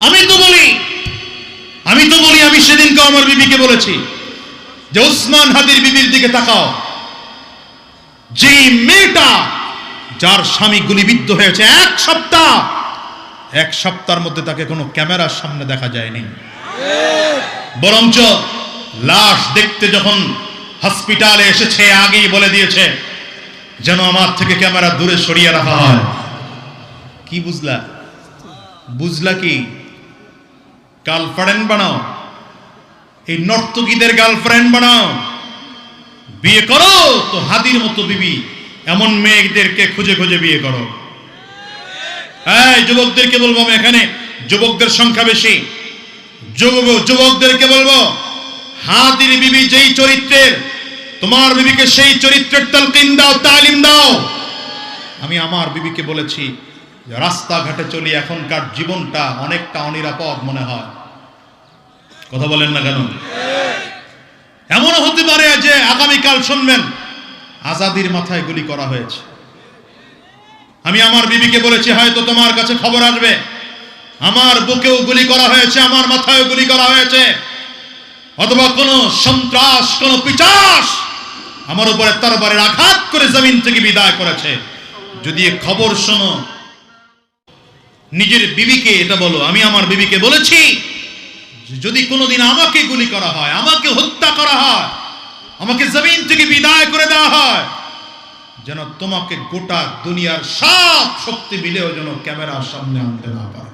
আমি তো বলি আমি সেদিনকে আমার বিবিকে বলেছি যে ওসমান হাদির বিবির দিকে তাকাও, যে মেয়েটা যার স্বামী গুলিবিদ্ধ হয়েছে এক সপ্তাহের মধ্যে তাকে কোনো ক্যামেরার সামনে দেখা যায়নি, বরঞ্চ লাশ দেখতে যখন হসপিটালে এসেছে আগেই বলে দিয়েছে যেন আমার থেকে ক্যামেরা দূরে সরিয়ে রাখা হয়। কি বুঝলা কি? গার্লফ্রেন্ড বানাও, এই নর্তকীদের গার্লফ্রেন্ড বানাও, বিয়ে করো তো হাদির মতো বিবি এমন মেয়েদেরকে খুঁজে খুঁজে বিয়ে করো। এই যুবকদেরকে বলবো, আমি এখানে যুবকদের সংখ্যা বেশি, যুবকদেরকে বলবো, হাদির বিবি যেই চরিত্রের, তোমার বিবিকে সেই চরিত্রের তালকিন দাও, তালিম দাও। আমি আমার বিবিকে বলেছি রাস্তাঘাটে চলি এখনকার জীবনটা অনেকটা অনিরাপদ মনে হয়। কথা বলেন না কেন? এমনও হতে পারে যে আগামীকাল শুনবেন আজাদির মাথায় গুলি করা হয়েছে। আমি আমার বিবিকে বলেছি হয়তো তোমার কাছে খবর আসবে আমার বুকেও গুলি করা হয়েছে, আমার মাথায়ও গুলি করা হয়েছে, অথবা কোন সন্ত্রাস, কোন পিশাচ আমার উপরে তরবারির আঘাত করে জমিন থেকে বিদায় করেছে। যদি খবর শোনো, নিজের বিবিকে এটা বলো। আমি আমার বিবিকে বলেছি যদি কোনোদিন আমাকে গুলি করা হয়, আমাকে হত্যা করা হয়, আমাকে জমিন থেকে বিদায় করে দেওয়া হয়, যেন তোমাকে গোটা দুনিয়ার সব শক্তি মিলেও যেন ক্যামেরার সামনে আনতে না পারে।